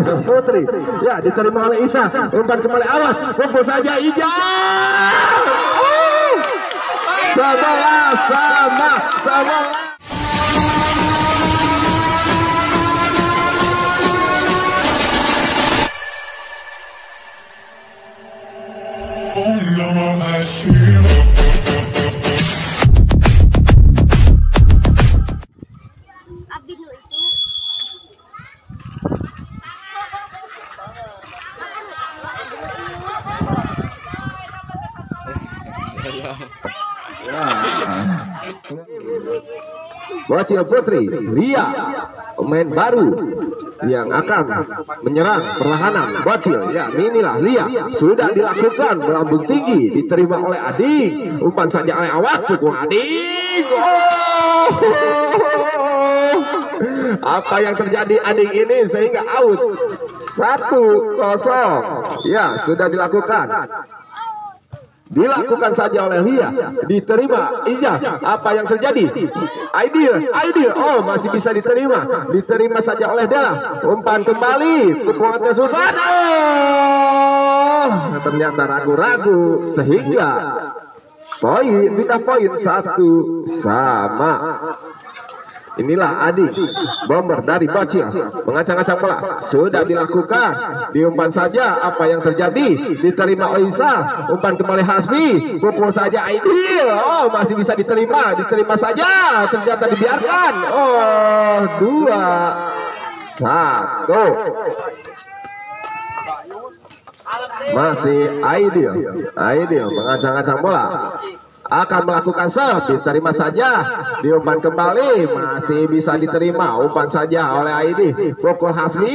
Putri. Ya, diterima oleh Isa. Umpan kembali, awas, pukul saja Ijal. 11 sama. Abdi lu itu Bocil Putri, Lia, pemain baru yang akan menyerang perlahanan. Bocil, ya inilah Lia, sudah dilakukan melambung tinggi, diterima oleh Ading, umpan saja oleh Awat, pukul Ading. Oh! Apa yang terjadi Ading ini sehingga out? 1-0. Ya, sudah dilakukan saja oleh Lia, diterima Ija. Apa yang terjadi? Aidil, oh masih bisa diterima saja oleh Dela. Umpan kembali, pukulannya susah. Oh, ternyata ragu-ragu sehingga pindah poin 1 sama. Inilah Adi, bomber dari Bocil, mengacang-acang bola, sudah dilakukan, diumpan saja. Apa yang terjadi? Diterima oleh Isa, umpan kembali Hasbi, pukul saja Aidil, oh masih bisa diterima saja, ternyata dibiarkan. Oh, 2-1. Masih Aidil mengacang-acang bola, akan melakukan serve, diterima saja, diumpan kembali, masih bisa diterima, umpan saja oleh Aidi, pukul Hasbi,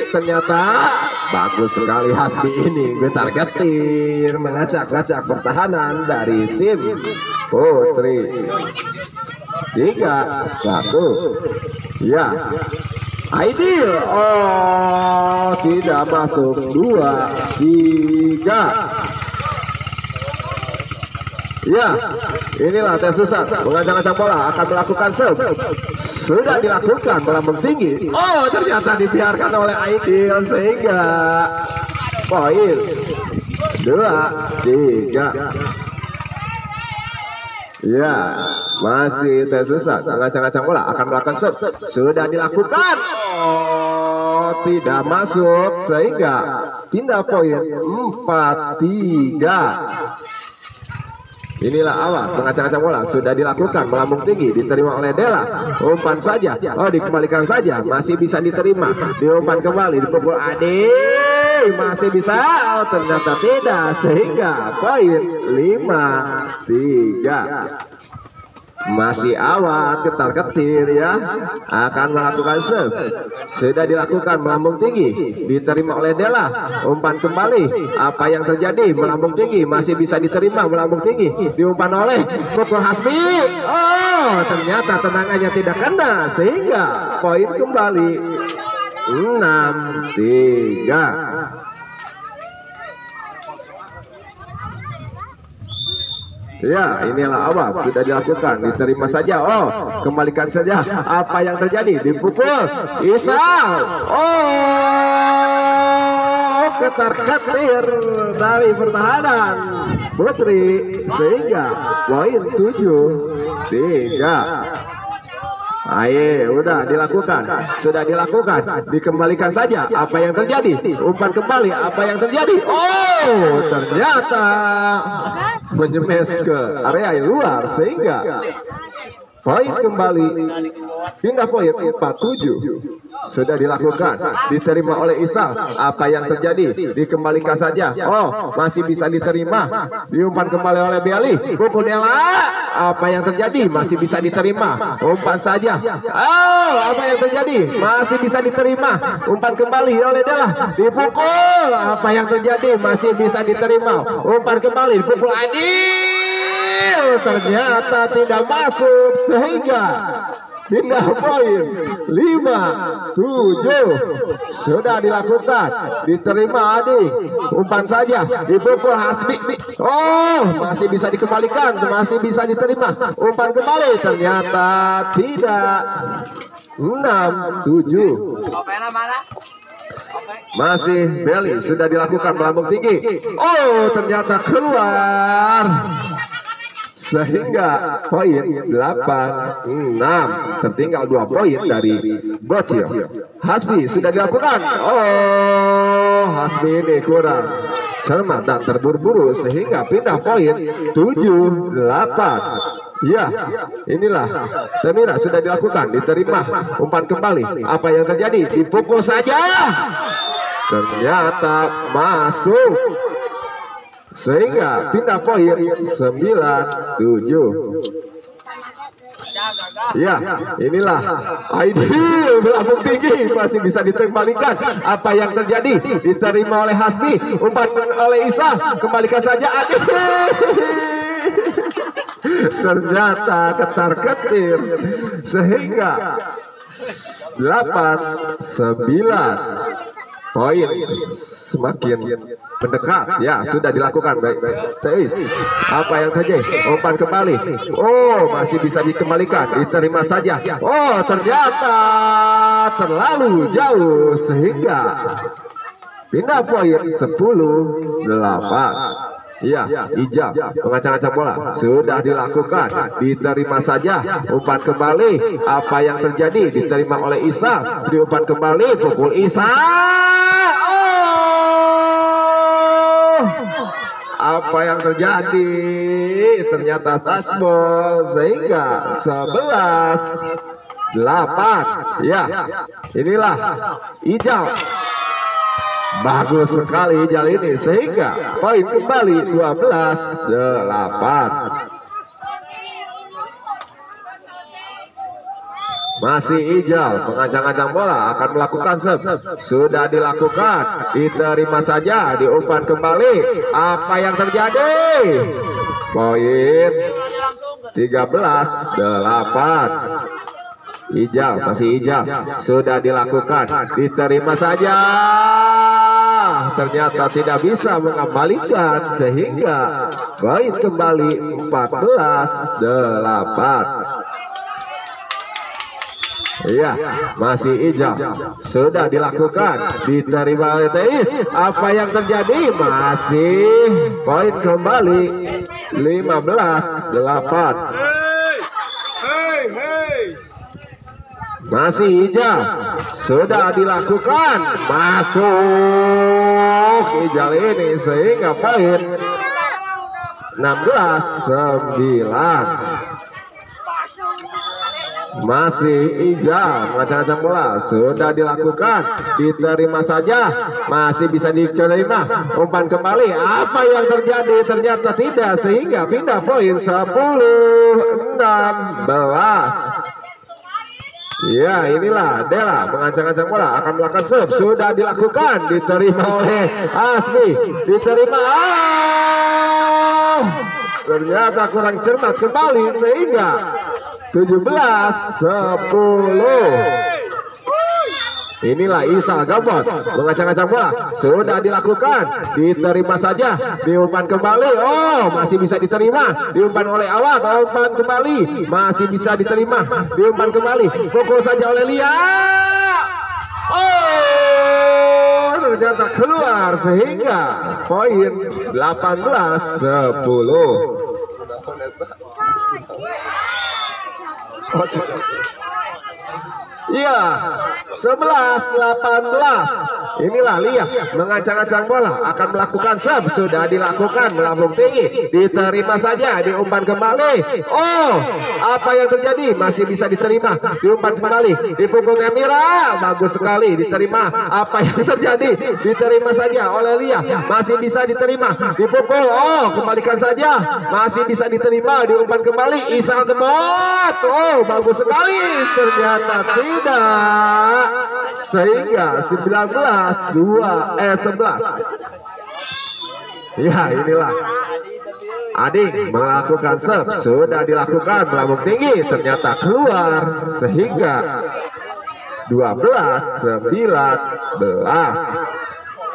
ternyata bagus sekali Hasbi ini, getar-getir, mengacak-acak pertahanan dari tim Putri. 3-1. Ya, Aidil, oh tidak masuk. 2-3. Ya, inilah tes susah, mengacang-acang bola, akan melakukan serve, sudah dilakukan melambung tinggi. Oh, ternyata dibiarkan oleh Aidil sehingga poin 2-3. Ya, masih tes susah, mengacang-acang bola, akan melakukan serve, sudah dilakukan. Oh, tidak masuk sehingga pindah poin 4-3. Inilah Awat, mengacang-acang bola, sudah dilakukan melambung tinggi, diterima oleh Dela, umpan saja, oh dikembalikan saja, masih bisa diterima, diumpan kembali, dipukul Ade, masih bisa, oh ternyata tidak, sehingga poin 5-3. Masih Awat, ketar-ketir ya, akan melakukan serve, sudah dilakukan melambung tinggi, diterima oleh Dela, umpan kembali. Apa yang terjadi? Melambung tinggi, masih bisa diterima, melambung tinggi, diumpan oleh pukul Hasbi. Oh, ternyata tendangannya tidak kena sehingga poin kembali 6-3. Ya, inilah Awat, sudah dilakukan, diterima saja, oh kembalikan saja. Apa yang terjadi? Dipukul Isa, oh ketar-ketir dari pertahanan Putri sehingga poin 7-3. Ayo, udah dilakukan, sudah dilakukan, dikembalikan saja. Apa yang terjadi? Umpan kembali, apa yang terjadi? Oh, ternyata menyemes ke area luar sehingga poin kembali, pindah poin 4-7. Sudah dilakukan, diterima oleh Isal. Apa yang terjadi? Dikembalikan saja. Oh, masih bisa diterima, diumpan kembali oleh Biali, pukul Dela. Apa yang terjadi? Masih bisa diterima, umpan saja. Oh, apa yang terjadi? Masih bisa diterima, umpan kembali oleh Dela, dipukul. Apa yang terjadi? Masih bisa diterima, umpan kembali, dipukul Adil, ternyata tidak masuk sehingga pindah poin 5-7. Sudah dilakukan, diterima Adi, umpan saja, dipukul Hasbi. Oh, masih bisa dikembalikan, masih bisa diterima, umpan kembali, ternyata tidak. 6-7. Masih Belly, sudah dilakukan melambung tinggi. Oh, ternyata keluar. Sehingga poin 8-6, tertinggal 2 poin dari Bocil. Hasbi sudah dilakukan. Oh, Hasbi ini kurang cermat dan terburu-buru sehingga pindah poin 7-8. Ya, inilah Temira sudah dilakukan, diterima, umpan kembali. Apa yang terjadi? Dipukul saja. Ternyata masuk. Sehingga pindah poin 9-7. Ya, inilah Aidil melambung tinggi, masih bisa dikembalikan. Apa yang terjadi? Diterima oleh Hasbi, umpan oleh Isa, kembalikan saja Aidil. Ternyata ketar-ketir sehingga 8-9. Poin semakin mendekat. Ya, sudah dilakukan. Baik. Teis, apa yang terjadi? Umpan kembali. Oh, masih bisa dikembalikan. Diterima saja. Oh, ternyata terlalu jauh sehingga pindah poin 10-8. Iya, Ijab mengacang-acang bola sudah dilakukan, diterima saja, umpan kembali. Apa yang terjadi? Diterima oleh Isa, diumpan kembali, pukul Isa. Oh, apa yang terjadi? Ternyata touchball sehingga 11-8. Ya, inilah Ijab. Bagus sekali Ijal ini sehingga poin kembali 12-8. Masih Ijal mengacang-acang bola, akan melakukan serve. Sudah dilakukan, diterima saja, diumpan kembali. Apa yang terjadi? Poin 13-8. Ijal, masih Ijal, sudah dilakukan, diterima saja. Ternyata tidak bisa mengembalikan sehingga poin kembali 14-8. Iya, masih Ijal, sudah dilakukan, diterima oleh Teis. Apa yang terjadi? Masih poin kembali 15-8. Masih Ijal, sudah dilakukan, masuk Ijal ini sehingga poin 16-9. Masih Ijal mengacang-acang bola, sudah dilakukan, diterima saja, masih bisa diterima, umpan kembali. Apa yang terjadi? Ternyata tidak sehingga pindah poin 10-16. Ya, inilah Dela mengacang-acang bola, akan melakukan serve. Sudah dilakukan, diterima oleh Hasbi, diterima. Ternyata kurang cermat kembali sehingga 17-10. Inilah Isa Gabot mengacang-acang bola, sudah dilakukan, diterima saja, diumpan kembali. Oh, masih bisa diterima, diumpan oleh Awad, umpan kembali, masih bisa diterima, diumpan kembali, pukul saja oleh Lia. Oh, ternyata keluar sehingga poin 18-10. Iya, 11-18. Inilah Lia mengacang-acang bola, akan melakukan serve. Sudah dilakukan, melambung tinggi, diterima saja, diumpan kembali. Oh, apa yang terjadi? Masih bisa diterima, diumpan kembali, dipukul Temira. Bagus sekali, diterima. Apa yang terjadi? Diterima saja oleh Lia, masih bisa diterima, dipukul. Oh, kembalikan saja, masih bisa diterima, diumpan kembali. Isa Gemot. Oh, bagus sekali. Ternyata tidak, sehingga 11. Ya, inilah Ading melakukan serve, sudah dilakukan, melambung tinggi, ternyata keluar sehingga 12-19.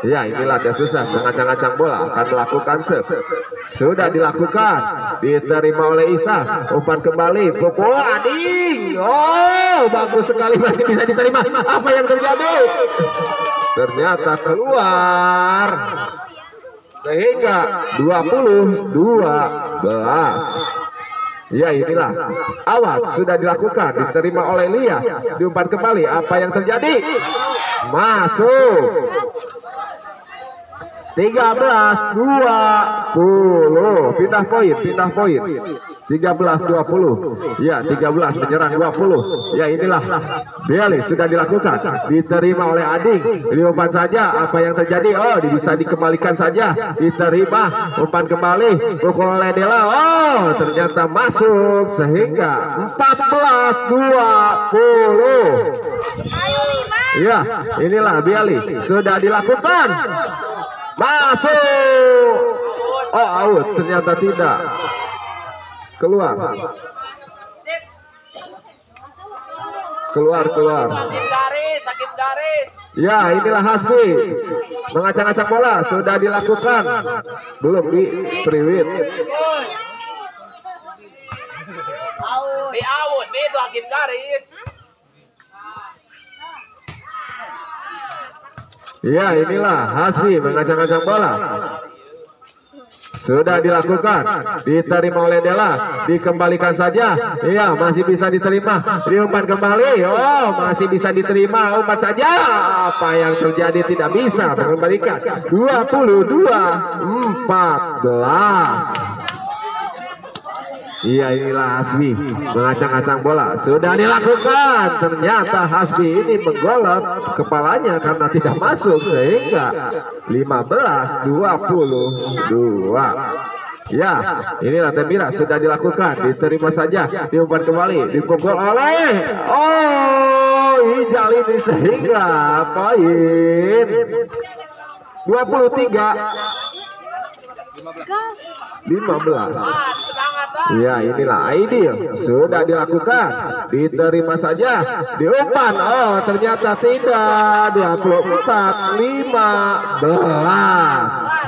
Ya, inilah dia susah mengacang-acang bola, akan melakukan serve. Sudah dilakukan, diterima oleh Isa, umpan kembali, pukul Ading. Oh, bagus sekali, masih bisa diterima. Apa yang terjadi? ternyata keluar sehingga 20-12. Ya, inilah awal sudah dilakukan, diterima oleh Lia, diumpan kembali. Apa yang terjadi? Masuk. 13-20, pindah poin 13-20. Ya, 13 menyerang 20. Ya, inilah Beli sudah dilakukan, diterima oleh Ading, diumpan saja. Apa yang terjadi? Oh, bisa dikembalikan saja, diterima, umpan kembali, pukul oleh Dela. Oh, ternyata masuk sehingga 14-20. Ya, inilah Beli sudah dilakukan. Masuk. Oh, out, ternyata tidak. Keluar. Sakit garis. Ya, inilah Hasbi mengacak-acak bola sudah dilakukan. Belum di priwit. Di out, itu sakit garis. Ya, inilah Hasbi mengacak-acak bola. Sudah dilakukan, diterima oleh Dela, dikembalikan saja. Iya, masih bisa diterima, diumpan kembali. Oh, masih bisa diterima, umpan saja. Apa yang terjadi? Tidak bisa mengembalikan. 22-14. Iya, inilah Hasbi mengacang-acang bola sudah dilakukan. Ternyata Hasbi ini menggolok kepalanya karena tidak masuk sehingga 15-22. Ya, inilah Temira sudah dilakukan, diterima saja, diumpan kembali, dipukul oleh Hijal ini sehingga poin 23-15. Ya, inilah Aidil sudah dilakukan, diterima saja, diumpan. Oh, ternyata tidak. 24-15.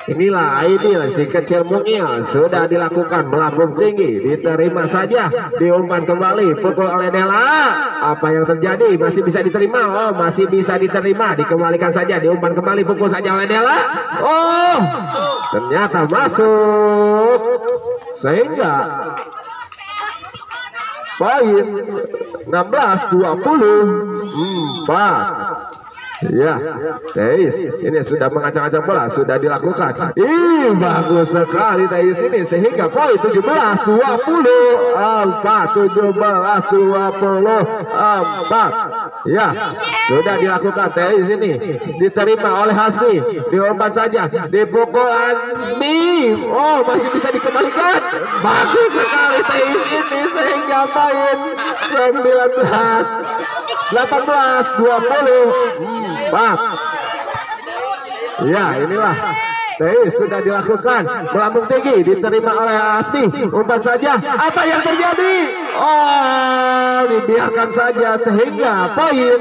Inilah Aidil si kecil mungil sudah dilakukan, melambung tinggi, diterima saja, diumpan kembali, pukul oleh Dela. Apa yang terjadi? Masih bisa diterima. Oh, masih bisa diterima, dikembalikan saja, diumpan kembali, pukul saja oleh Dela. Oh, ternyata masuk sehingga poin 16-24. Ya, Teis ini sudah mengacak-acak bola, sudah dilakukan. Bagus sekali Teis ini sehingga poin 17-24. Ya, sudah dilakukan. Teis ini diterima oleh Hasbi, diumpan saja, dipukul Hasbi. Oh, masih bisa dikembalikan. Bagus sekali Teis ini sehingga poin 19-18-20. Ya, inilah Teis sudah dilakukan, melambung tinggi, diterima oleh Hasbi, umpan saja. Apa yang terjadi? Oh, dibiarkan saja sehingga poin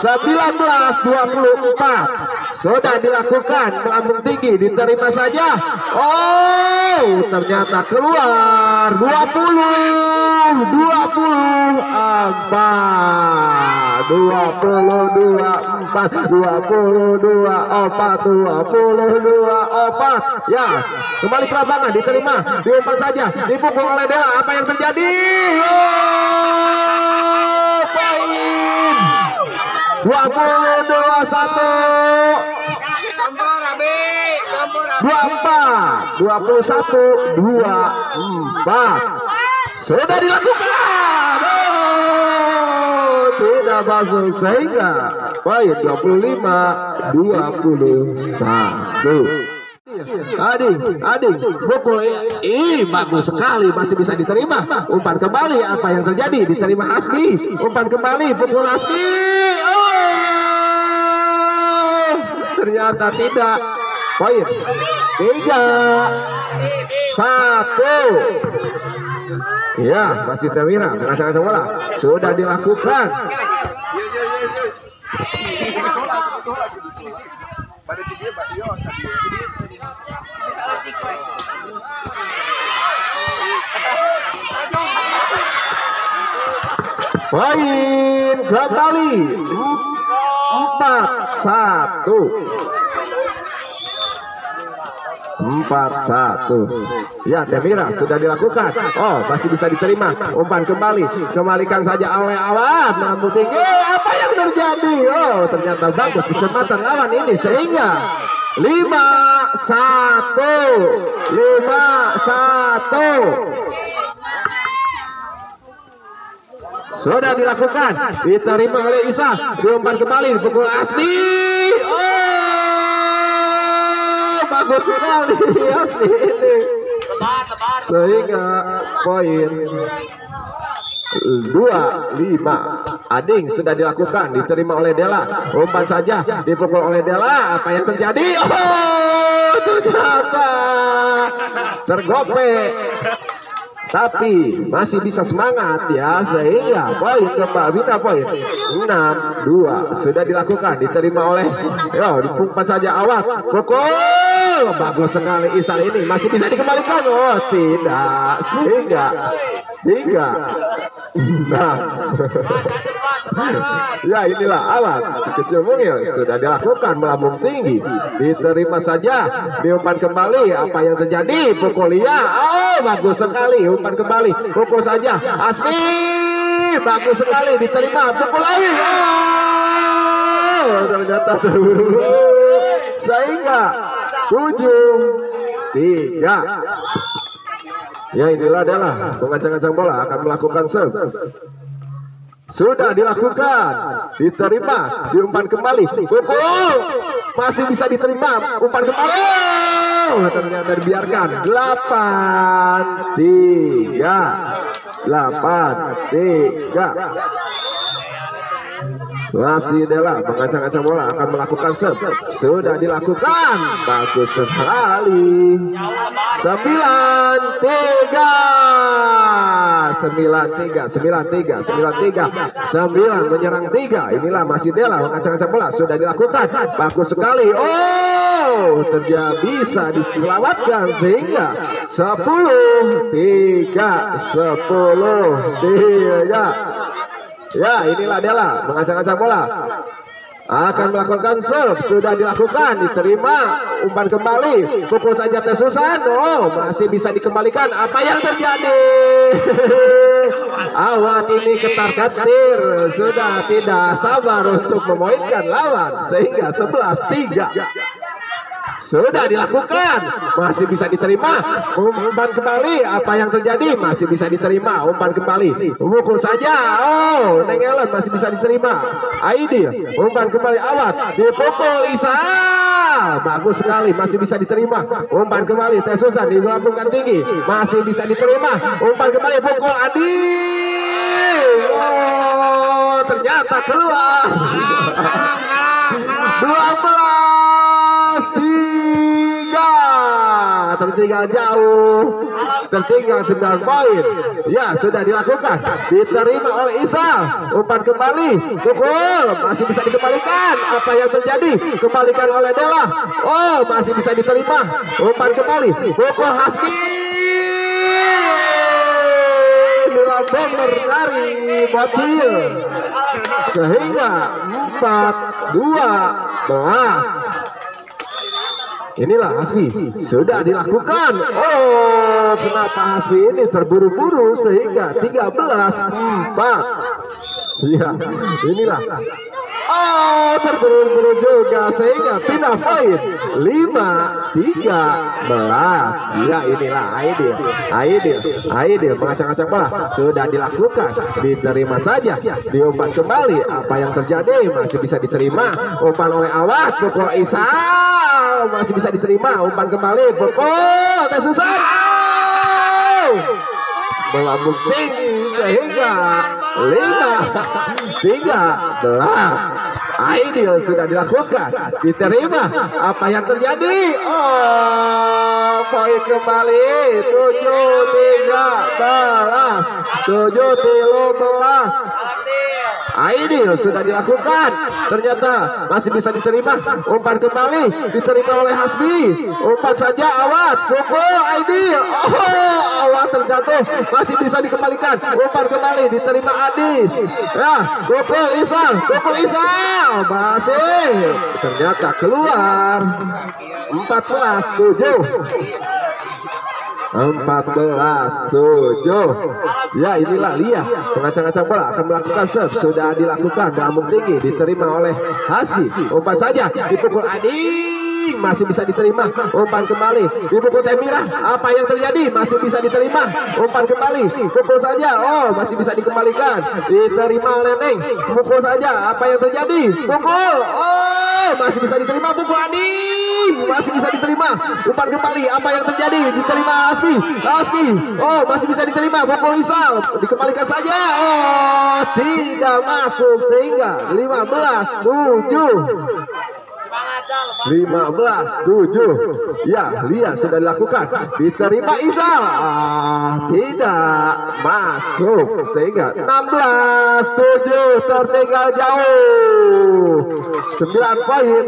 19-24. Sudah dilakukan, melambung tinggi, diterima saja. Oh, ternyata keluar 22-24. 22-4. Ya, kembali ke lapangan, diterima, diumpan saja, dipukul oleh Dela. Apa yang terjadi? Oh, poin 22-1. 21-24. Sudah dilakukan. Tidak masuk sehingga poin 25-21. Ading pukul. Bagus sekali, masih bisa diterima, umpan kembali. Apa yang terjadi? Diterima Hasbi, umpan kembali, pukul Hasbi. Oh, ternyata tidak. Poin 3-1. Ya, masih Temira mengacak-acak bola sudah dilakukan. Poin kembali 4-1. 4-1. Ya, Temira sudah dilakukan. Oh, masih bisa diterima. Umpan kembali. Kembalikan saja oleh Awad. Namun tinggi. Apa yang terjadi? Oh, ternyata bagus kecepatan lawan ini sehingga 5-1. 5-1. Sudah dilakukan, diterima oleh Isa, diumpan kembali, pukul Asmi. Oh, bagus sekali Asmi ini, sehingga poin 2-5. Ading sudah dilakukan, diterima oleh Dela, umpan saja, dipukul oleh Dela. Apa yang terjadi? Oh, ternyata tergopek. Tapi masih bisa semangat ya, sehingga poin kembali poin 6-2 sudah dilakukan, diterima oleh diumpan saja Awad, pukul bagus sekali Isal ini, masih bisa dikembalikan. Oh tidak, sehingga 3-6. Ya inilah Awad kecil mungil sudah dilakukan, melambung tinggi, diterima saja, diumpan kembali. Apa yang terjadi? Pukul ya. Oh bagus sekali, umpan kembali, pukul saja Asmi, bagus sekali, diterima, pukul lagi. Oh ternyata terburu, sehingga 7-3. Ya inilah adalah pengacang-acang bola akan melakukan serve. Sudah dilakukan, diterima, diumpan kembali, pukul, masih bisa diterima, umpan kembali. Oh, ternyata dibiarkan. 8-3. Masih Dela mengacang-acang bola akan melakukan serve. Sudah dilakukan, bagus sekali. 9-3 menyerang 3. Inilah masih Dela mengacang-acang bola, sudah dilakukan, bagus sekali. Oh terjadi, bisa diselamatkan sehingga 10-3. Ya inilah Dela mengacang-acang bola akan melakukan serve. Sudah dilakukan, diterima, umpan kembali, pukul saja Tesusan. Oh masih bisa dikembalikan. Apa yang terjadi? Awad ini ketar-ketir, sudah tidak sabar untuk memoinkan lawan sehingga 11-3. Sudah dilakukan, masih bisa diterima, umpan kembali. Apa yang terjadi? Masih bisa diterima, umpan kembali, pukul saja. Oh Neng Ellen masih bisa diterima. Aidil, umpan kembali Awad, dipukul Isa, bagus sekali, masih bisa diterima, umpan kembali Tesusan, dilambungkan tinggi, masih bisa diterima, umpan kembali, pukul Adi. Oh ternyata keluar. 12-3, tertinggal jauh, tertinggal 9 poin. Ya sudah dilakukan, diterima oleh Isal, umpan kembali, pukul, masih bisa dikembalikan. Apa yang terjadi? Kembalikan oleh Dela. Oh masih bisa diterima, umpan kembali, pukul Hasbi, bomber dari Bocil sehingga 4-12. Inilah Hasbi sudah dilakukan. Oh kenapa Hasbi ini terburu-buru sehingga 13-4. Ya inilah. Oh terburu-buru juga sehingga pindah poin 5-13. Ya inilah Aidil mengacang-acang bola, sudah dilakukan, diterima saja, diumpan kembali. Apa yang terjadi? Masih bisa diterima, umpan oleh Awad, pukul Isal, masih bisa diterima, umpan kembali, pukul Tesusan. Melambung tinggi sehingga 5-13. Aidil sudah dilakukan, diterima. Apa yang terjadi? Oh poin kembali 7-13. Aidil sudah dilakukan, ternyata masih bisa diterima. Umpan kembali diterima oleh Hasbi. Umpan saja Awad, pukul Aidil. Oh, Awad terjatuh, masih bisa dikembalikan. Umpan kembali diterima Adis. Ya, pukul Isal, masih ternyata keluar. 14-7. 14-7. Ya, inilah Lia, pengacang-acang bola akan melakukan serve. Sudah dilakukan, melambung tinggi, diterima oleh Hasbi. Umpan saja dipukul Ading, masih bisa diterima. Umpan kembali dipukul Temira. Apa yang terjadi? Masih bisa diterima. Umpan kembali, pukul saja. Oh, masih bisa dikembalikan, diterima oleh Neng. Pukul saja. Apa yang terjadi? Pukul. Oh, masih bisa diterima. Pukul Ading, masih bisa diterima. Umpan kembali. Apa yang terjadi? Diterima Hasbi. Oh, masih bisa diterima. Pukul Isal, dikembalikan saja. Oh, tidak masuk sehingga 15-7. 15-7. Ya, Lia sudah dilakukan, diterima Isal. Tidak masuk sehingga 16-7. Tertinggal jauh 9 poin.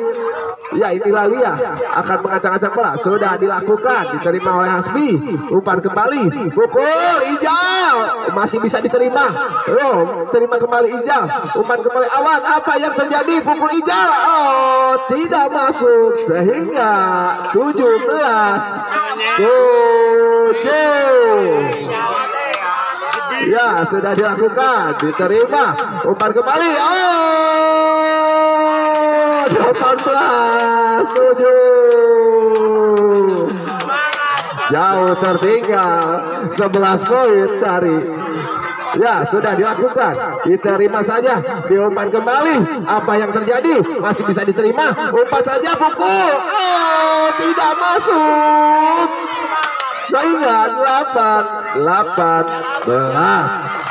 Ya, inilah Lia akan mengacang-acang bola. Sudah dilakukan, diterima oleh Hasbi. Umpan kembali, pukul Ijal, masih bisa diterima. Oh, terima kembali Ijal. Umpan kembali Awad. Apa yang terjadi? Pukul Ijal. Oh, tidak masuk sehingga 17-7. Ya, sudah dilakukan, diterima. Umpan kembali. Oh, 18-7. Jauh tertinggal 11 poin dari. Ya, sudah dilakukan, diterima saja. Diumpan kembali. Apa yang terjadi? Masih bisa diterima. Umpan saja, pukul. Oh, tidak masuk sehingga 18.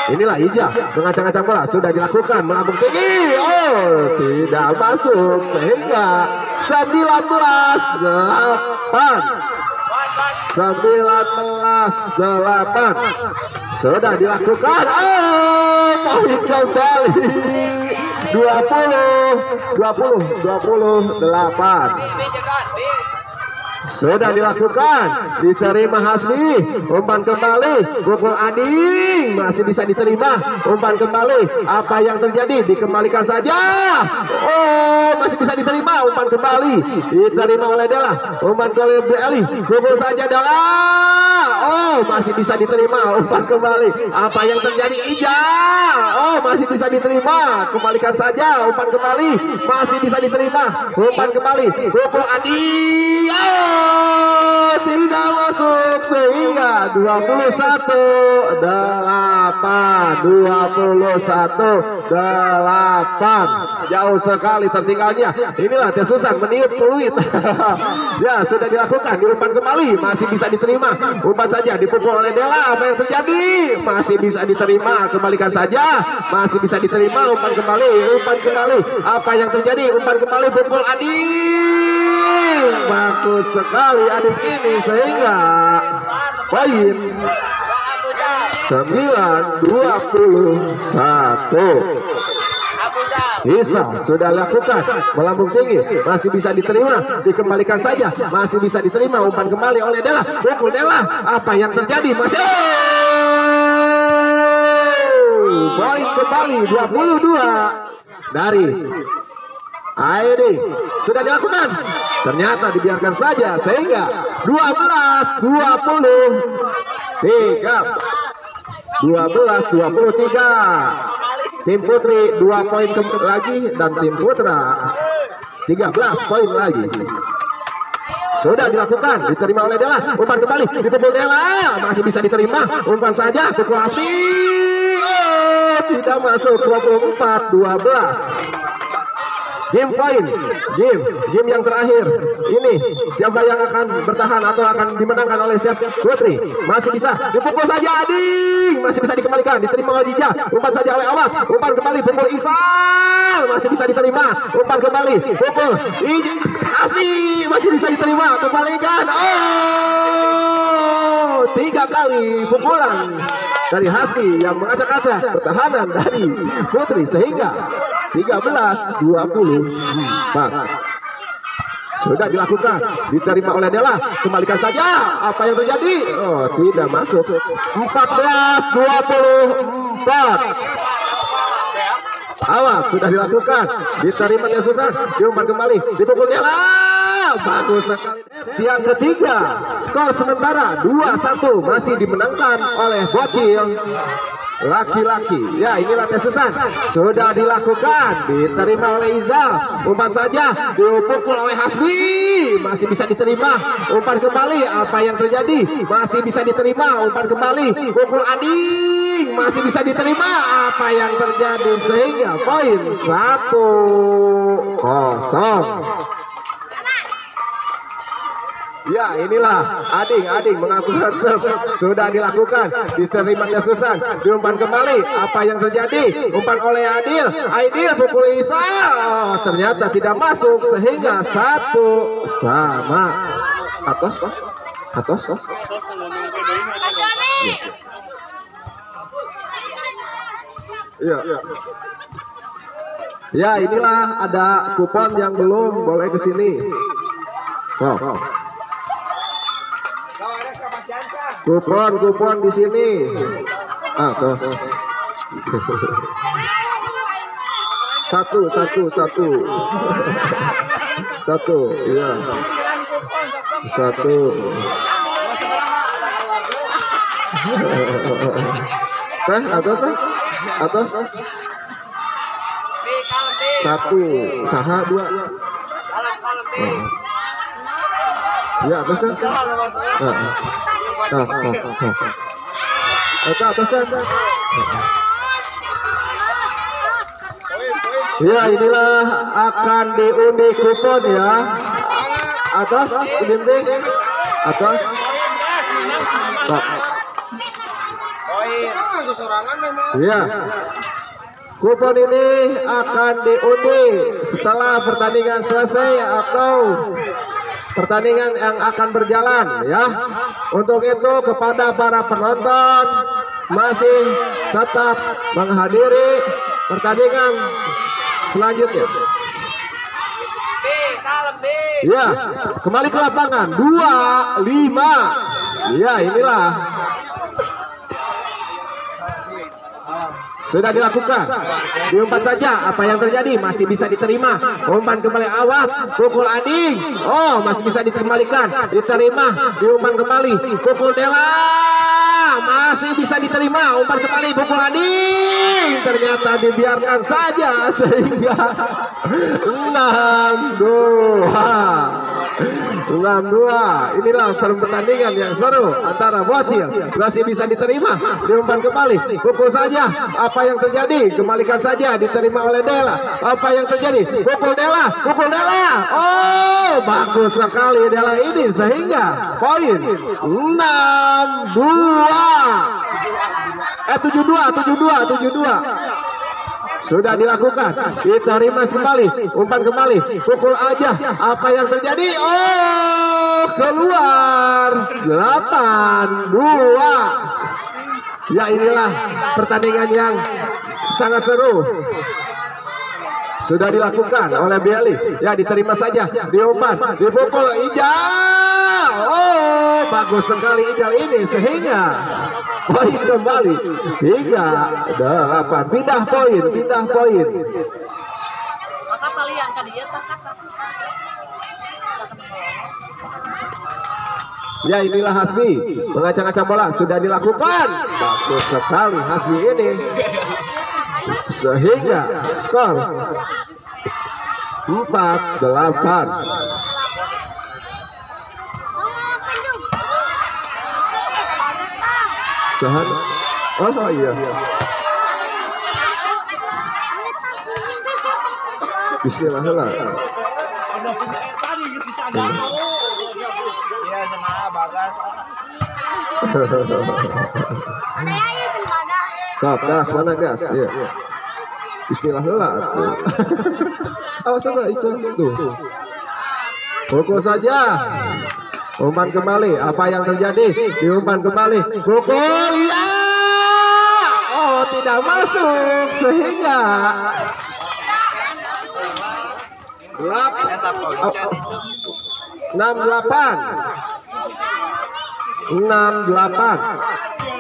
Inilah Ija mengacang-acang bola. Sudah dilakukan, melambung tinggi. Oh, tidak masuk sehingga 19-8. 19-8. Sudah dilakukan. Oh, poin kembali 28. Sudah dilakukan, diterima Hasbi. Umpan kembali, pukul Ading, masih bisa diterima. Umpan kembali. Apa yang terjadi? Dikembalikan saja. Oh, masih bisa diterima. Umpan kembali, diterima oleh Dela. Umpan kembali Eli, pukul saja Dela. Oh, masih bisa diterima. Umpan kembali. Apa yang terjadi? Ija. Oh, masih bisa diterima. Kembalikan saja. Umpan kembali, masih bisa diterima. Umpan kembali, pukul Ading. Oh, tidak masuk sehingga 21-8. Jauh sekali tertinggalnya. Inilah Tesusan meniup peluit. Ya, sudah dilakukan, diumpan kembali, masih bisa diterima. Umpan saja, dipukul oleh Dela. Apa yang terjadi? Masih bisa diterima. Kembalikan saja, masih bisa diterima. Umpan kembali. Apa yang terjadi? Umpan kembali, pukul Ading. Bagus sekali adik ini sehingga poin 9-21. Isa sudah lakukan, melambung tinggi, masih bisa diterima, dikembalikan saja, masih bisa diterima. Umpan kembali oleh Dela, pukul Dela. Apa yang terjadi? Masih poin kembali 22 dari Aidi. Sudah dilakukan, ternyata dibiarkan saja sehingga 12-23. Tim Putri 2 poin lagi dan tim Putra 13 poin lagi. Sudah dilakukan, diterima oleh Dela. Umpan kembali, dipukul Dela, masih bisa diterima. Umpan saja, kalkulasi. Oh, tidak masuk. 24-12. Game poin, game yang terakhir. Ini siapa yang akan bertahan atau akan dimenangkan oleh Chef Putri? Masih bisa dipukul saja Ading, masih bisa dikembalikan, diterima oleh Jija. Umpan saja oleh Awad, umpan kembali, pukul Isal, masih bisa diterima. Umpan kembali, pukul. Asli masih bisa diterima. Kembalikan. Oh, 3 kali pukulan dari Hasbi yang mengacak-acak pertahanan dari Putri sehingga 13-24. Sudah dilakukan, diterima oleh Dela, kembalikan saja. Apa yang terjadi? Oh, tidak masuk. 14-24. Awas, sudah dilakukan, diterima Yesusan, diumpan kembali, dipukul Dela. Bagus sekali. Yang ketiga, skor sementara 2-1 masih dimenangkan oleh Bocil laki-laki. Ya, inilah Yesusan, sudah dilakukan, diterima oleh Izal, umpan saja, dipukul oleh Hasbi, masih bisa diterima, umpan kembali. Apa yang terjadi? Masih bisa diterima, umpan kembali, pukul Ading, masih bisa diterima. Apa yang terjadi? Sehingga poin 1-0. Ya, inilah Ading mengakukan serve, sudah dilakukan, diterima Yesusan, diumpan kembali. Apa yang terjadi? Umpan oleh Aidil, pukul Isa, ternyata tidak masuk sehingga 1-1. Atos. Ya, inilah ada kupon yang belum boleh ke sini. Kupon di sini. Terus. Satu, iya. Satu. Atas. Satu, saha dua. Ya, atasnya. Ya, inilah akan diundi kupon ya. Atas, ginting. Atas. Ya. Kupon ini akan diundi setelah pertandingan selesai atau pertandingan yang akan berjalan ya. Untuk itu kepada para penonton masih tetap menghadiri pertandingan selanjutnya. Ya, kembali ke lapangan 25. Ya, inilah sudah dilakukan, diumpan saja. Apa yang terjadi? Masih bisa diterima, umpan kembali, awas, pukul Ading. Oh, masih bisa dikembalikan, diterima, diumpan kembali, pukul Dela, masih bisa diterima, umpan kembali, pukul Ading, ternyata dibiarkan saja sehingga 6-2. Inilah pertandingan yang seru antara Bocil, masih bisa diterima, diumpan kembali, pukul saja. Apa yang terjadi? Kembalikan saja, diterima oleh Dela. Apa yang terjadi? Pukul Dela. Oh, bagus sekali Dela ini sehingga poin 72. Sudah dilakukan, diterima kembali, umpan kembali, pukul aja. Apa yang terjadi? Oh, keluar 8-2. Ya, inilah pertandingan yang sangat seru. Sudah dilakukan oleh Biali. Ya, diterima saja, diumpan, dipukul Ijal. Oh, bagus sekali Ijal ini sehingga poin kembali 3-8. Pindah poin. Ya, inilah Hasbi mengacak-acak bola, sudah dilakukan. Bagus sekali Hasbi ini sehingga skor 4-8. Oh iya. Bismillahirrahmanirrahim. Iya, sama bagas. Stop, gas, mana gas? Iya. Bismillah lah. Awas enggak Ica tuh. Pukul saja. Umpan kembali. Apa yang terjadi? Diumpan kembali. Pukul. Ya. Oh, tidak masuk sehingga 6-8.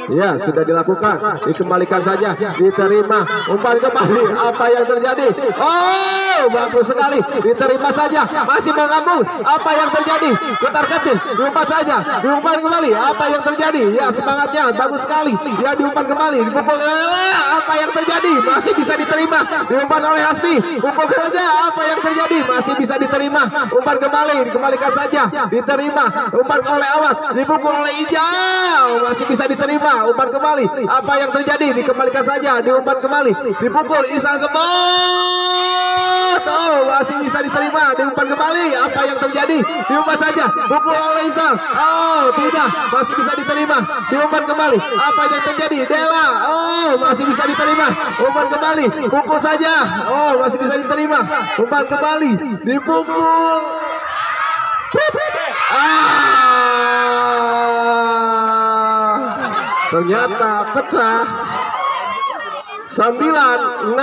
Ya, sudah dilakukan. Dikembalikan saja. Diterima. Umpan kembali. Apa yang terjadi? Oh, bagus sekali. Diterima saja. Masih mengambung. Apa yang terjadi? Ketar-ketir. Diumpan saja. Diumpan kembali. Apa yang terjadi? Ya, semangatnya bagus sekali. Ya, diumpan kembali. Dipukul. Apa yang terjadi? Masih bisa diterima. Diumpan oleh Hasbi. Pukul saja. Apa yang terjadi? Masih bisa diterima. Umpan kembali. Dikembalikan saja. Diterima. Umpan oleh Awad. Dipukul oleh Ijau. Masih bisa diterima. Umpan kembali. Apa yang terjadi? Dikembalikan saja. Diumpan kembali. Dipukul. Isal Kebot. Oh, masih bisa diterima. Diumpan kembali. Apa yang terjadi? Diumpan saja. Pukul oleh Isal. Oh, tidak. Masih bisa diterima. Diumpan kembali. Apa yang terjadi? Dela. Oh, masih bisa diterima. Umpan kembali. Pukul saja. Oh, masih bisa diterima. Umpan kembali. Dipukul. Ternyata pecah. 9-6.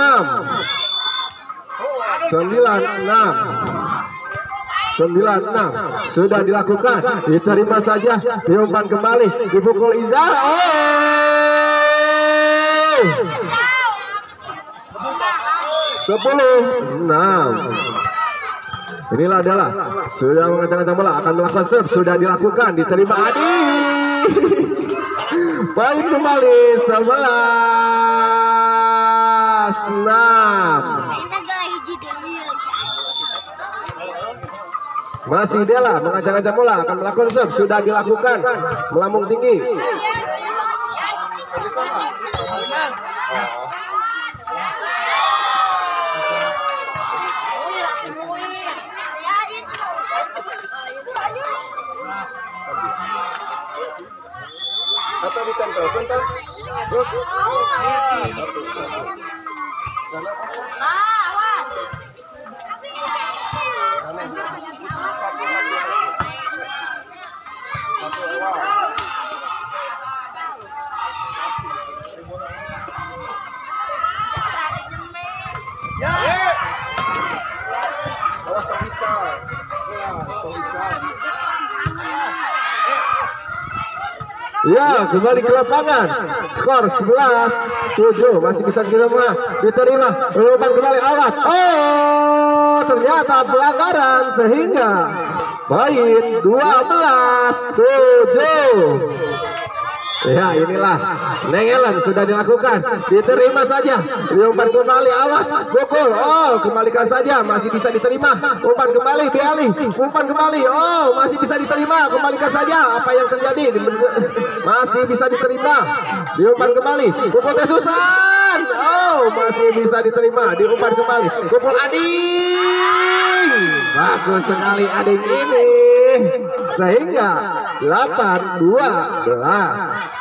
9-6 sudah dilakukan. Diterima saja. Diumpan kembali. Dipukul Iza. Oh, 10-6. Inilah adalah sudah mengacang-acang bola, akan melakukan serve. Sudah dilakukan. Diterima Adi. Poin kembali 11-6. Masih Dela mengacang-acang bola, akan melakukan serve. Sudah dilakukan. Melambung tinggi. Atau ditempelkan kan? Terus. Awas. Ya, kembali ke lapangan. Skor 11-7. Masih bisa diterima. Umpan kembali Awad. Oh, ternyata pelanggaran sehingga poin 12-7. Ya, inilah Nengelan sudah dilakukan. Diterima saja. Diumpan kembali Awad. Pukul. Oh, kembalikan saja. Masih bisa diterima. Umpan kembali Biali. Umpan kembali. Oh, masih bisa diterima. Kembalikan saja. Apa yang terjadi? Masih bisa diterima. Diumpan kembali. Pukul Tesusan. Oh, masih bisa diterima. Diumpan kembali. Pukul Ading. Bagus sekali Ading ini. Sehingga 8-12.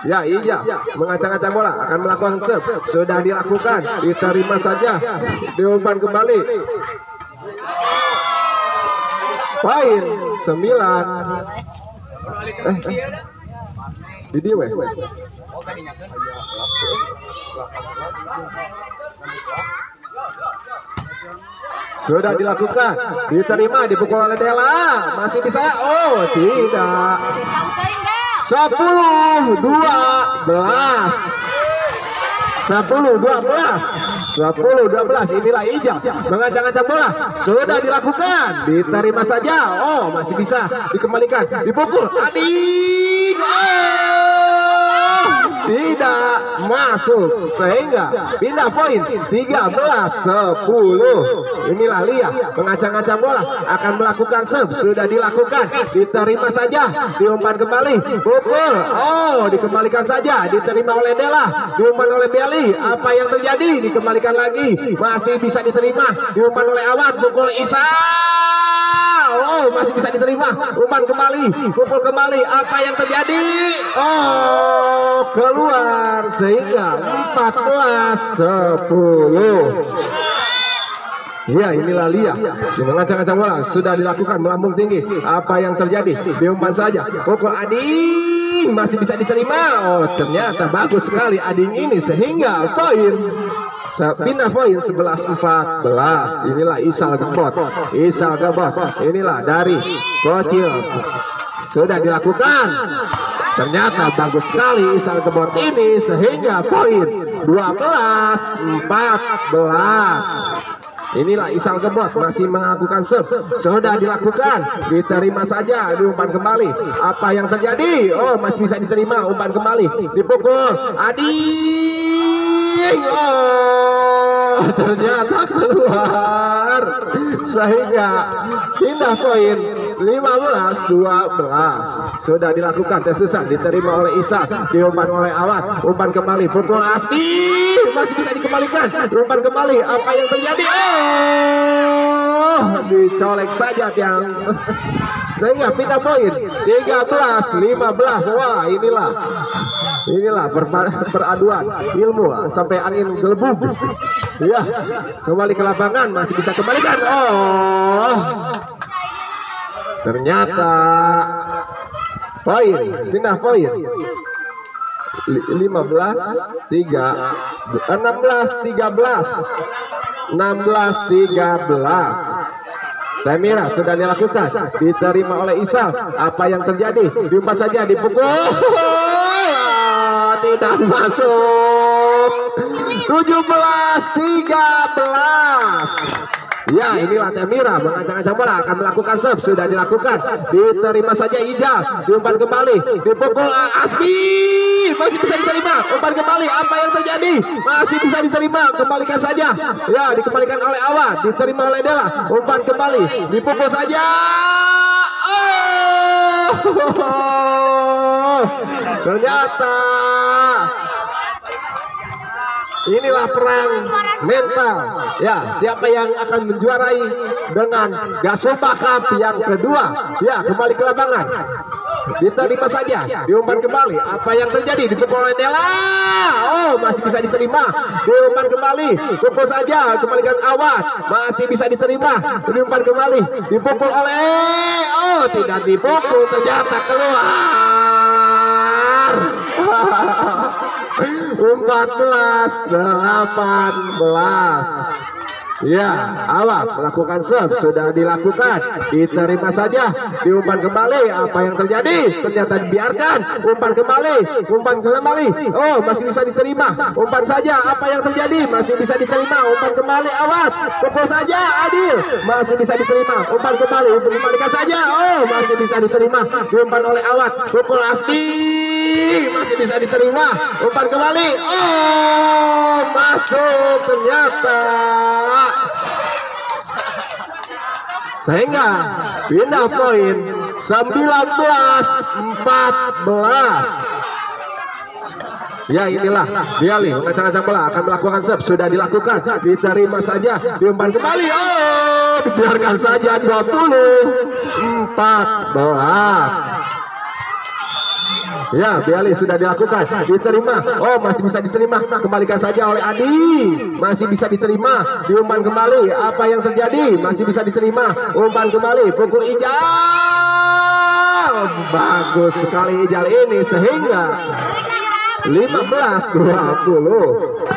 Ya, iya, mengacang-acang bola, akan melakukan serve. Sudah dilakukan, diterima saja. Diumpan kembali. Poin 9. Di weh. Sudah dilakukan, diterima, dipukul oleh Dela. Masih bisa? Oh, tidak. 10-12. 10-12. Inilah Ijam mengacang-acang bola. Sudah dilakukan. Diterima saja. Oh, masih bisa dikembalikan. Dipukul. Adik. Oh, tidak masuk. Sehingga pindah poin 13-10. Inilah Lia mengacang-acang bola, akan melakukan serve. Sudah dilakukan. Diterima saja. Diumpan kembali. Pukul. Oh, dikembalikan saja. Diterima oleh Dela. Diumpan oleh Biali. Apa yang terjadi? Dikembalikan lagi. Masih bisa diterima. Diumpan oleh Awad. Pukul Isa. Oh, masih bisa diterima. Umpan kembali, pukul kembali. Apa yang terjadi? Oh, keluar sehingga 14-10. Ya, inilah Lia. Si mengacang-acang bola sudah dilakukan melambung tinggi. Apa yang terjadi? Diumpan saja. Pukul Ading masih bisa diterima. Oh, ternyata bagus sekali Ading ini sehingga poin. Pindah poin 11-14. Inilah Isal Gebot. Isal Gebot. Inilah dari Kocil. Sudah dilakukan. Ternyata bagus sekali Isal Gebot ini sehingga poin 12-14. Inilah Isal Gebot masih melakukan serve. Sudah dilakukan. Diterima saja. Diumpan kembali. Apa yang terjadi? Oh, masih bisa diterima. Umpan kembali. Dipukul. Ading. Oh, ternyata keluar. Sehingga pindah poin 15-12. Sudah dilakukan tesusan. Diterima oleh Isa. Diumpan oleh Awat. Umpan kembali. Pukul Aspi. Masih bisa dikembalikan. Diumpan kembali. Apa yang terjadi? Oh, dicolek saja tiang. Sehingga pindah poin 13-15. Wah, inilah peraduan ilmu sampai angin gelebug. Ya, kembali ke lapangan masih bisa kembalikan. Oh, ternyata poin pindah poin 16-13. Temira sudah dilakukan. Diterima oleh Isal. Apa yang terjadi? Diumpan saja, dipukul. Tidak masuk. 17-13. Ya, inilah Temira mengacang-acang bola akan melakukan serve. Sudah dilakukan. Diterima saja Ijal. Diumpan kembali. Dipukul Asbi. Masih bisa diterima. Umpan kembali. Apa yang terjadi? Masih bisa diterima. Kembalikan saja. Ya, dikembalikan oleh Awan. Diterima oleh Dela. Umpan kembali. Dipukul saja. Oh, ternyata inilah perang mental. Ya, siapa yang akan menjuarai dengan Gasumba Cup yang kedua? Ya, kembali ke lapangan. Diterima saja. Diumpan kembali. Apa yang terjadi? Dipukul oleh Dela. Oh, masih bisa diterima. Diumpan kembali. Pukul saja. Kembalikan Awat. Masih bisa diterima. Diumpan kembali. Dipukul oleh. Oh, tidak dipukul. Ternyata keluar. 14-18. Ya, Awak melakukan serve. Sudah dilakukan. Diterima saja. Diumpan kembali. Apa yang terjadi? Ternyata dibiarkan. Umpan kembali. Umpan kembali. Oh, masih bisa diterima. Umpan saja. Apa yang terjadi? Masih bisa diterima. Umpan kembali Awak. Pukul saja. Adil. Masih bisa diterima. Umpan kembali. Kembalikan saja. Oh, masih bisa diterima. Diumpan oleh Awak. Pukul Asbi. Masih bisa diterima. Umpan kembali. Oh, masuk ternyata. Sehingga pindah poin 19-14. Ya, inilah Diali mengacang-acang bola akan melakukan serve. Sudah dilakukan. Diterima saja. Diumpan kembali. Oh, dibiarkan saja. 20-14. Ya, Biali sudah dilakukan. Diterima. Oh, masih bisa diterima. Kembalikan saja oleh Adi. Masih bisa diterima. Diumpan kembali. Apa yang terjadi? Masih bisa diterima. Umpan kembali. Pukul Ijal. Bagus sekali Ijal ini sehingga 15-20.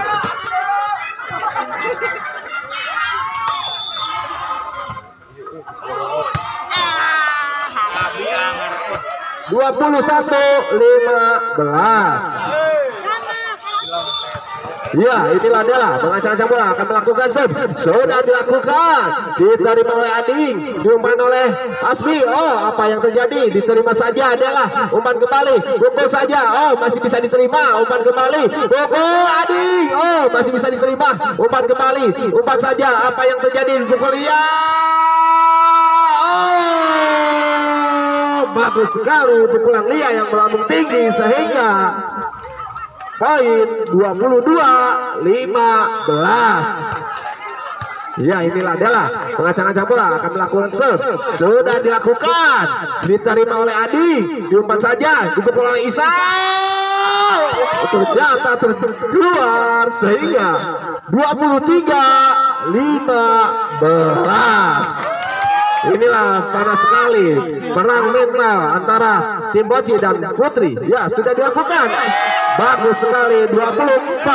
21-15. Ya, inilah Dela mengacang-acang bola akan melakukan serve. Sudah dilakukan. Diterima oleh Ading. Diumpan oleh Asbi. Oh, apa yang terjadi? Diterima saja Dela. Umpan kembali. Pukul saja. Oh, masih bisa diterima. Umpan kembali. Pukul Ading. Oh, masih bisa diterima. Umpan kembali. Umpan saja. Apa yang terjadi? Pukul ya. Bagus sekali pukulan Lia yang melambung tinggi sehingga poin 22-15. Ya, inilah Dela mengacang-acang bola akan melakukan serve. Sudah dilakukan, diterima oleh Adi, diumpan saja, dipukul oleh Isa. Ternyata terkeluar sehingga 23-15. Inilah panas sekali perang mental antara tim Boci dan Putri. Ya, sudah dilakukan. Bagus sekali 24-15.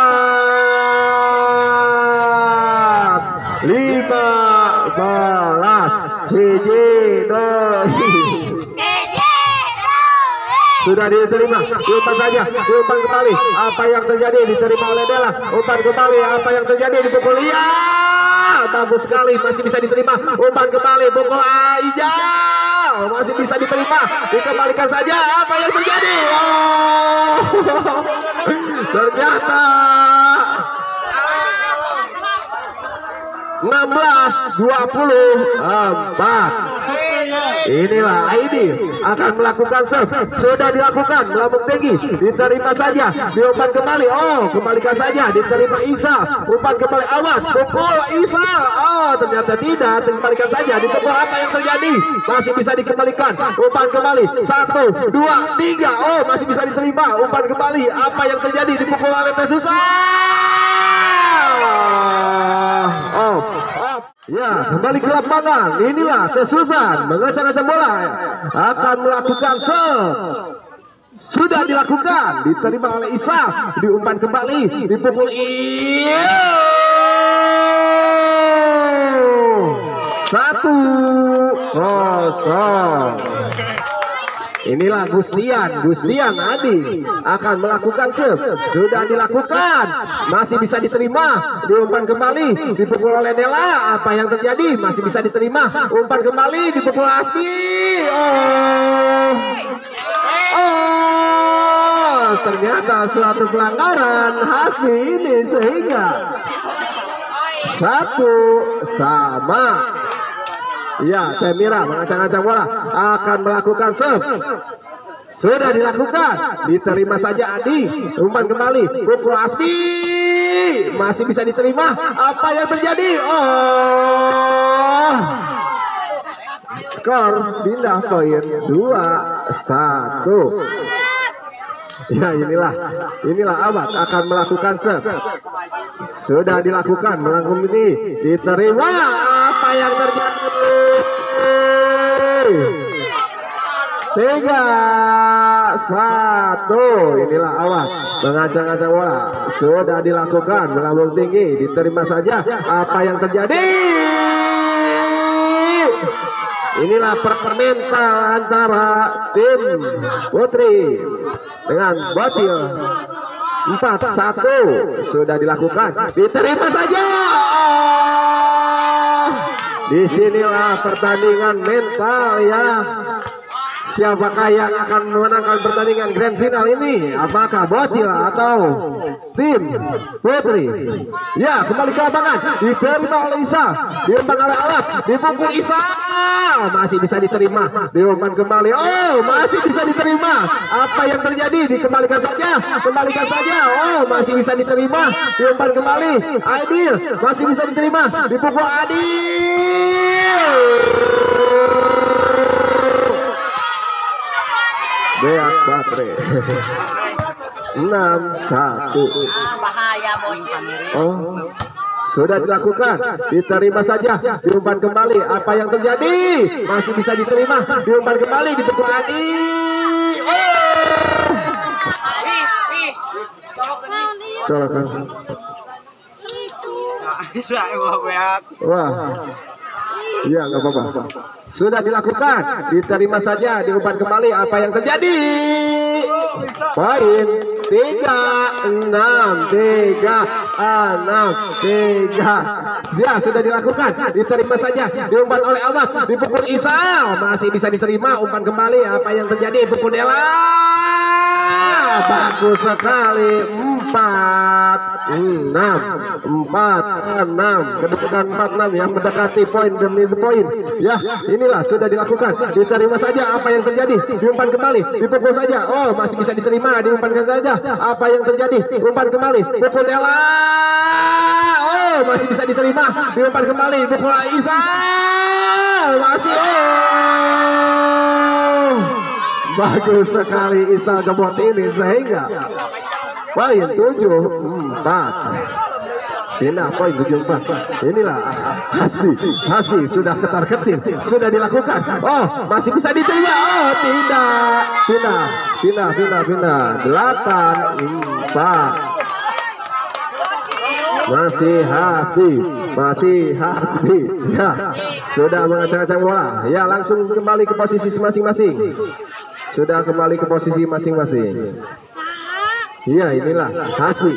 Sudah diterima, diumpan saja, diumpan kembali. Apa yang terjadi? Diterima oleh Dela. Umpan kembali, apa yang terjadi? Dipukul. Ya, bagus sekali, masih bisa diterima. Umpan kembali, pukul Aija, masih bisa diterima. Dikembalikan saja, apa yang terjadi? Oh, ternyata 16-24. Inilah Aidi akan melakukan serve. Sudah dilakukan, melambung tinggi, diterima saja, diumpan kembali. Oh, kembalikan saja, diterima Isa. Umpan kembali Awad, pukul Isa. Oh, ternyata tidak, dikembalikan saja. Dipukul, apa yang terjadi? Masih bisa dikembalikan. Umpan kembali, 1, 2, 3. Oh, masih bisa diterima. Umpan kembali, apa yang terjadi? Dipukul oleh Tesusan. Oh. Ya, kembali ke lapangan. Inilah Tesusan mengacang-acang bola akan melakukan serve. Sudah dilakukan, diterima oleh Isa, diumpan kembali, dipukul. 1-0. Inilah Gustian Adi akan melakukan serve. Sudah dilakukan, masih bisa diterima, diumpan kembali, dipukul oleh Dela. Apa yang terjadi? Masih bisa diterima, umpan kembali, dipukul Asmi. Ternyata suatu pelanggaran Hasbi ini sehingga 1-1. Ya, Temira mengacang-acang bola akan melakukan serve. Sudah dilakukan, diterima saja Adi, umpan kembali, pukul Asmi, masih bisa diterima. Apa yang terjadi? Oh, skor pindah poin 2-1. Ya, inilah Awad akan melakukan serve. Sudah dilakukan, melangkung ini, diterima. Apa yang terjadi? 3-1. Inilah Awad mengacang-acang bola. Sudah dilakukan, melambung tinggi, diterima saja. Apa yang terjadi? Inilah permental antara tim Putri dengan Bocil. 4-1. Sudah dilakukan, diterima saja. Disinilah pertandingan mental ya. Siapakah yang akan memenangkan pertandingan grand final ini? Apakah Bocil atau tim Putri? Ya, kembali ke lapangan, diterima oleh Isa, diumpan oleh Awad, dipukul Isa, masih bisa diterima, diumpan kembali. Oh, masih bisa diterima. Apa yang terjadi? Dikembalikan saja, kembalikan saja. Oh, masih bisa diterima, diumpan kembali. Adil, masih bisa diterima, dipukul Adil. Beak Batre. 6-1. Bahaya Bocil. Oh, sudah dilakukan, diterima saja, diumpan kembali. Apa yang terjadi? Masih bisa diterima, diumpan kembali, dipukul Adi. Colokan. Wah, iya, nggak apa-apa. Sudah dilakukan, diterima saja, diumpan kembali. Apa yang terjadi? Poin 3-6. Ya, sudah dilakukan, diterima saja, diumpan oleh Awad, dipukul Isa, masih bisa diterima, umpan kembali. Apa yang terjadi? Pukul Dela. Bagus sekali. 4-6. Kedudukan 4-6 yang mendekati poin demi poin. Ya, inilah sudah dilakukan, diterima saja. Apa yang terjadi? Diumpan kembali, dipukul saja. Oh, masih bisa diterima, diumpankan saja. Apa yang terjadi? Umpan kembali, pukul Dela. Oh, masih bisa diterima. Diumpan kembali. Bola Isal. Masih. Bagus sekali Isal Gebot ini sehingga poin 7-4. Pindah poin 7-4. Inilah Hasbi sudah ketar-ketir, sudah dilakukan. Oh, masih bisa diterima. Oh, tidak. Pindah. 8-4. Masih Hasbi. Ya, sudah mengacang-acang bola. Ya, langsung kembali ke posisi masing-masing. Sudah kembali ke posisi masing-masing. Iya, inilah Hasbi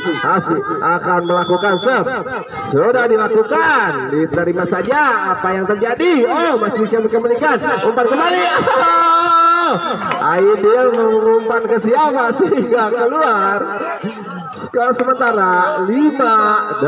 akan melakukan serve. Sudah dilakukan, diterima saja. Apa yang terjadi? Oh, masih bisa dikembalikan. Umpan kembali. Aidil mengumpan ke siapa sehingga keluar. Skor sementara 5-8,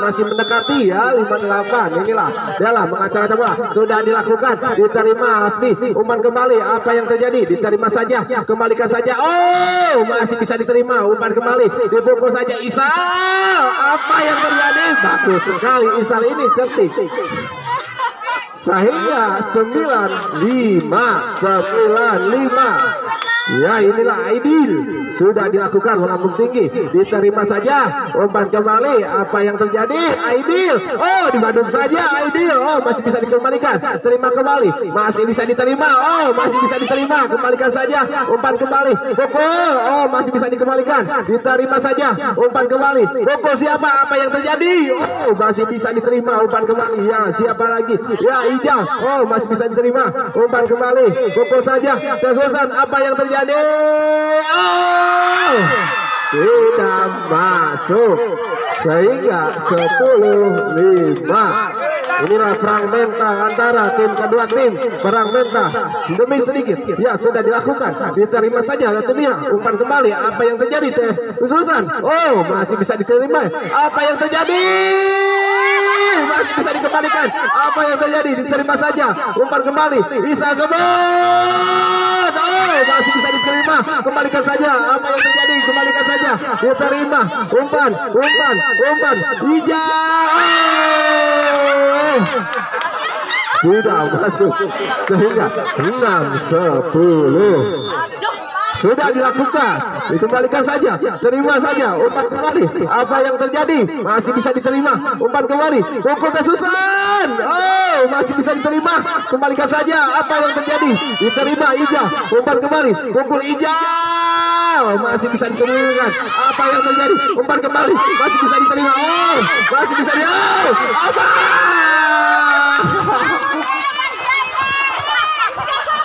masih mendekati ya 5-8. Inilah dalam mengacang-acang bola. Sudah dilakukan, diterima Hasbi. Umpan kembali. Apa yang terjadi? Diterima saja, kembalikan saja. Oh, masih bisa diterima. Umpan kembali, dipukul saja Isal. Apa yang terjadi? Bagus sekali Isal ini, cerdik. Sehingga 9-5. Ya, inilah Aidil. Sudah dilakukan melambung tinggi, diterima saja. Umpan kembali. Apa yang terjadi? Aidil. Oh, dibadung saja Aidil. Oh, masih bisa dikembalikan. Terima kembali. Masih bisa diterima. Oh, masih bisa diterima. Kembalikan saja. Umpan kembali. Pukul. Oh, masih bisa dikembalikan. Diterima saja. Umpan kembali. Pukul siapa? Apa yang terjadi? Oh, masih bisa diterima. Umpan kembali. Ya, siapa lagi? Ya, Ijal. Oh, masih bisa diterima. Umpan kembali. Pukul saja. Tesusan. Apa yang terjadi? Oh, tidak masuk sehingga 10-5. Inilah perang mental antara tim kedua tim. Perang mental demi sedikit. Ya, sudah dilakukan, diterima saja. Temira umpan kembali. Apa yang terjadi teh Susan? Oh, masih bisa diterima. Apa yang terjadi? Masih bisa dikembalikan. Apa yang terjadi? Diterima saja. Umpan kembali. Isal Gebot. Oh, masih bisa diterima. Kembalikan saja. Apa yang terjadi? Kembalikan saja. Diterima. Umpan. Hijau. Oh. Tidak masuk sehingga 6-10. Sudah dilakukan, dikembalikan saja, terima saja. Umpan kembali. Apa yang terjadi? Masih bisa diterima. Umpan kembali. Pukul Tesusan. Oh, masih bisa diterima. Kembalikan saja. Apa yang terjadi? Diterima Ijal. Umpan kembali. Pukul Ijal. Masih bisa diterima. Apa yang terjadi? Umpan kembali. Masih bisa diterima. Oh, masih bisa di. Oh, apa?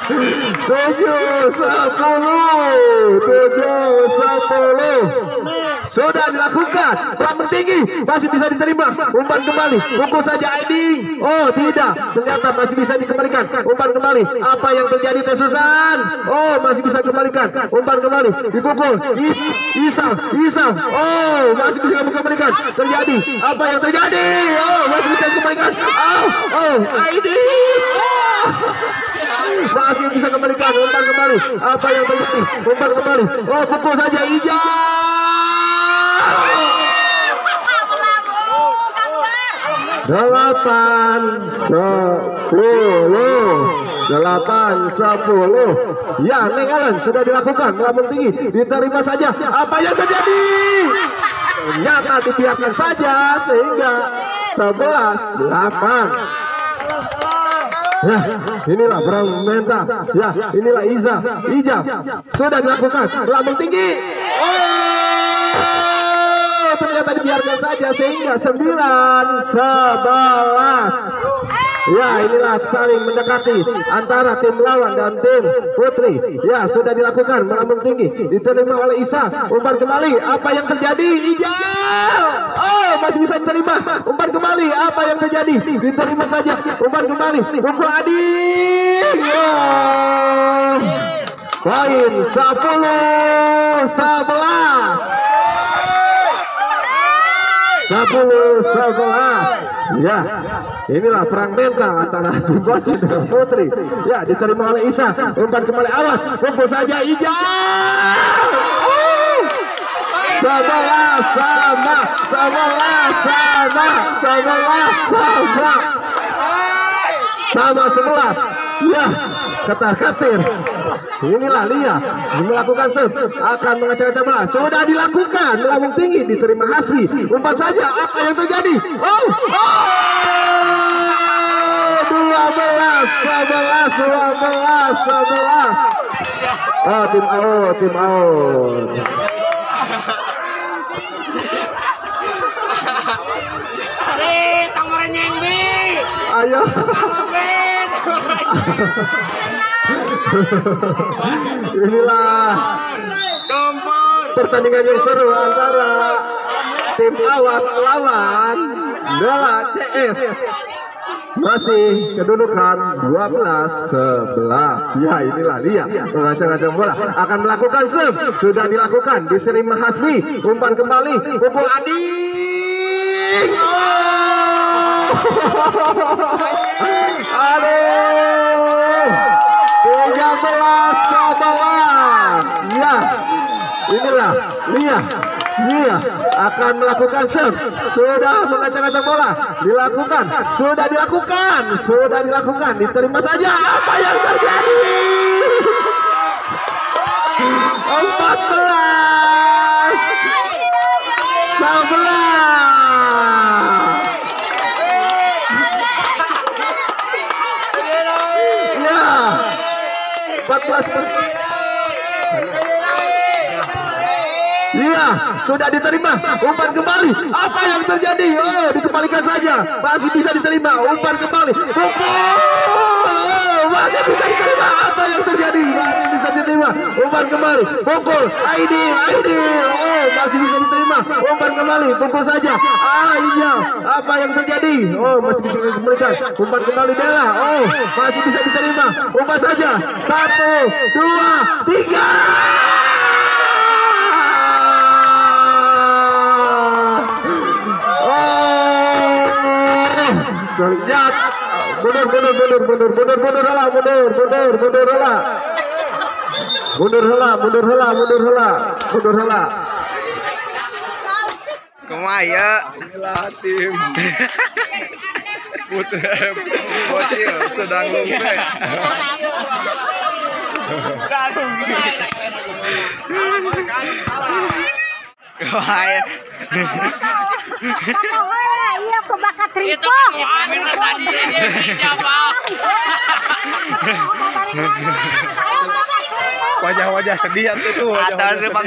7-10. Sudah dilakukan. Pelambung tinggi. Masih bisa diterima. Umpan kembali. Pukul saja Aiding. Oh, tidak. Ternyata masih bisa dikembalikan. Umpan kembali. Apa yang terjadi Tesusan? Oh, masih bisa dikembalikan. Umpan kembali. Dipukul. Isal. Oh, masih bisa dikembalikan. Terjadi. Apa yang terjadi? Oh, masih bisa dikembalikan. Oh, Aiding. Masih bisa kembalikan. Umpan kembali. Apa yang terjadi? Umpan kembali. Oh, pukul saja Ijal. 8-10. Ya, Neng Allen sudah dilakukan melambung tinggi, diterima saja. Apa yang terjadi? Ternyata dibiarkan saja sehingga 11-8. Ya, inilah perang mental. Ya, inilah Ijal sudah dilakukan melambung tinggi. Oh, ternyata dibiarkan saja sehingga 9-11. Ya, inilah saling mendekati antara tim lawan dan tim putri. Ya, sudah dilakukan melambung tinggi, diterima oleh Isa. Umpan kembali. Apa yang terjadi? Ijal. Oh, masih bisa diterima. Umpan kembali. Apa yang terjadi? Diterima saja. Umpan kembali. Pukul Adi. Oh. Poin 10-11. 10-11. Ya, inilah perang mental antara tim Bocin dan putri. Ya, diterima oleh Isa. Umpan kembali, awas. Pukul saja Ijal. 11 sama, 11 sama 11. Ya, ketar-ketir. Inilah Lia melakukan serve, akan mengacak-acak bola. Sudah dilakukan, melambung tinggi, diterima Hasbi. Umpan saja, apa yang terjadi? 12. Oh, tim out. Ayo. Inilah pertandingan yang seru antara tim Awak lawan Dela CS. Masih kedudukan 12-11. Ya, inilah Lia mengacak-acak bola, akan melakukan serve. Sudah dilakukan, diterima Hasbi. Umpan kembali, pukul Ading. Aduh, 13-11. Ya, inilah Lia akan melakukan serve. Sudah mengacak-acak bola, sudah dilakukan, diterima saja. Apa yang terjadi? 14. Iya, sudah diterima. Umpan kembali. Apa yang terjadi? Oh, dikembalikan saja. Masih bisa diterima. Umpan kembali. Pukul. Oh, masih bisa diterima. Apa yang terjadi? Masih bisa diterima. Umpan kembali. Pukul. Aidil. Oh, masih bisa diterima. Umpan kembali. Pukul saja. Iya. Apa yang terjadi? Oh, masih bisa dikembalikan. Umpan kembali Dela. Oh, masih bisa diterima. Umpan saja. 1, 2, 3. Ternyata mundur hela. Kemaya tim Putra Bocil sedang lungsek. Kemaya Iya kebakat triko. wajah-wajah sedih tuh. Ada sebang.